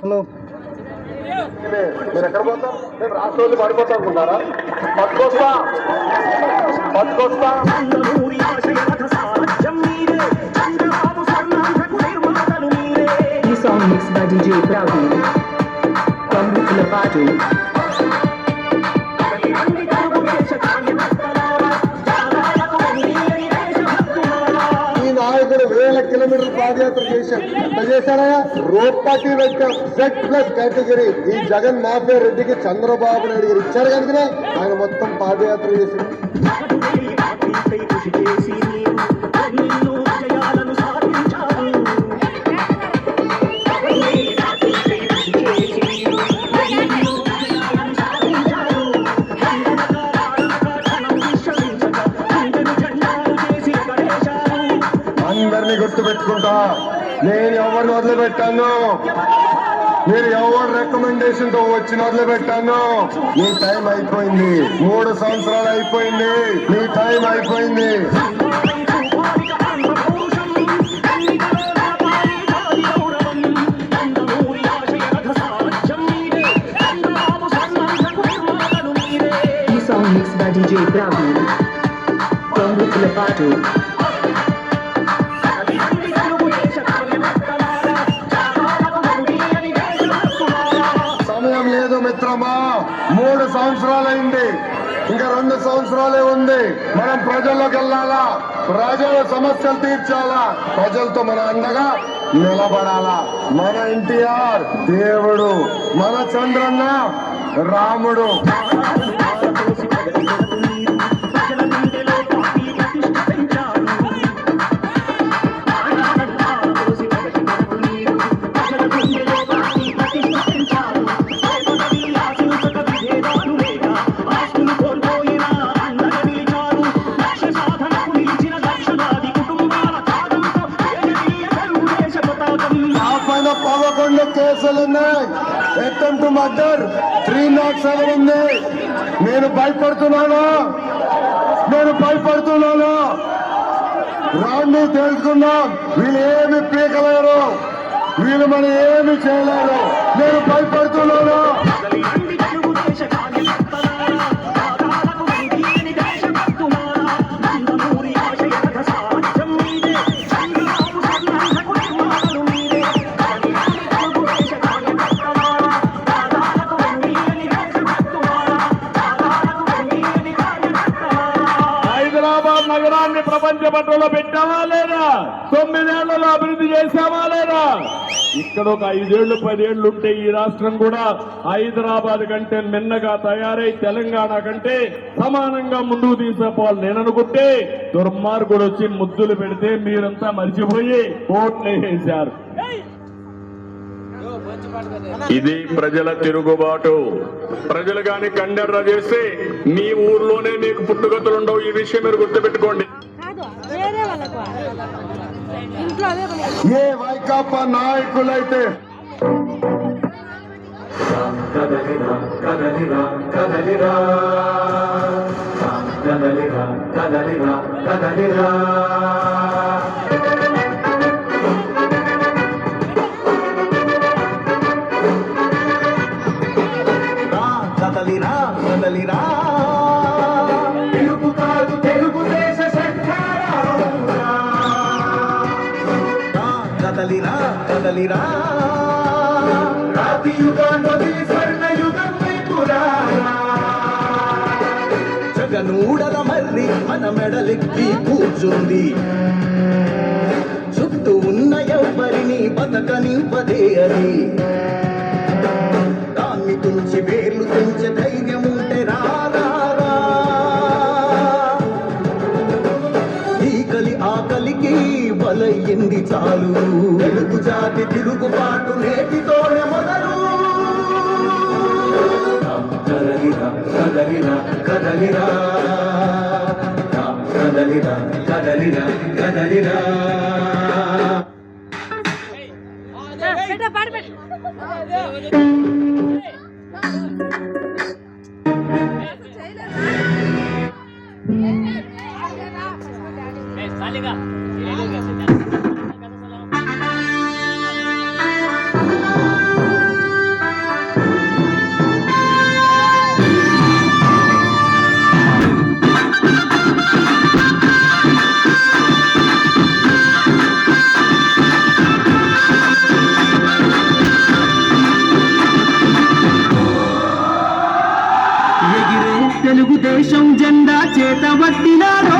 Hello మీరు ఎక్కడ పోతాం? నేను రాష్ట్రంలో పడిపోతా అనుకుంటారా? పట్టుకొస్తా ఈ song mix by DJ Praveen from Hutulapadu. నాయకుడు 1000 కిలోమీటర్లు పాదయాత్ర చేశాడు. ఎంత చేశాడయా? రోడ్పాటి పెట్టాం Z+ కేటగిరీ. ఈ జగన్ మాఫియా రెడ్డికి చంద్రబాబు నాయుడు గారు ఇచ్చారు కనుకనే ఆయన మొత్తం పాదయాత్ర చేశాడు. అందరినీ గుర్తు పెట్టుకుంటా, నేను ఎవరిని వదిలిపెట్టాను, మీరు ఎవరు రికమెండేషన్ తో వచ్చిన వదిలిపెట్టాను. మీ టైం అయిపోయింది. 3 సంవత్సరాలు అయిపోయింది. మీ టైం అయిపోయింది. ఈ song mix by DJ Praveen from Hutulapadu. సమయం లేదు మిత్రమా. 3 సంవత్సరాలైంది. ఇంకా 2 సంవత్సరాలే ఉంది. మనం ప్రజల్లోకి వెళ్ళాలా, ప్రజల సమస్యలు తీర్చాలా, ప్రజలతో మన అండగా నిలబడాలా. మన ఎన్టీఆర్ దేవుడు, మన చంద్రన్న రాముడు. పైన 11 కేసులున్నాయి. అటెంప్ట్ మర్డర్ 307 ఉంది. నేను భయపడుతున్నాను. రాండి తెలుసుకుందాం. వీళ్ళు ఏమి పీకలేరు, వీళ్ళు మనం ఏమి చేయలేరు. నేను భయపడుతున్నాను. హైదరాబాద్ నగరాన్ని ప్రపంచ పట్టణంలో పెట్టామా లేదా? 9 ఏళ్లలో అభివృద్ధి చేశామా లేదా? ఇక్కడ ఒక 5 ఏళ్లు 10 ఏళ్లు ఉంటే ఈ రాష్ట్రం కూడా హైదరాబాద్ కంటే మిన్నగా తయారై తెలంగాణ కంటే సమానంగా ముందుకు తీసుకుపోవాలి. నేను అనుకుంటే దుర్మార్గుడు వచ్చి ముద్దులు పెడితే మీరంతా మర్చిపోయి ఓట్లు వేశారు. ఇది ప్రజల తిరుగుబాటు. ప్రజలు గాని కండెర్ర చేస్తే మీ ఊర్లోనే మీకు పుట్టుగతులు ఉండవు. ఈ విషయం మీరు గుర్తుపెట్టుకోండి. ఏ వైకాపా నాయకులైతే కదలిరా కదలిరా కదలిరా కదలిరా కదలిరా కదలిరా కదలిరా కదలిరా తెలుగు కాదు తెలుగుదేశ కదలిరా కదలిరా రాతి యుగాన్ని స్వర్ణ యుగం వైపురారా జగనూడల మర్రి మన మెడలెక్కి కూర్చుంది. చుట్టూ ఉన్న ఎవ్వరిని బతకనివ్వదే అది. దాన్ని తుంచి వేర్లు తెంచే ధైర్యం ఉంటే రారా. ఈకలి ఆకలికి బలయ్యింది చాలు. తెలుగు జాతి తిరుగుబాటు నేటితోనే మొదలు. కదలిరా కదలిరా కదలిరా కదలిరా కదలిరా కదలిరా చేత పట్టినాడు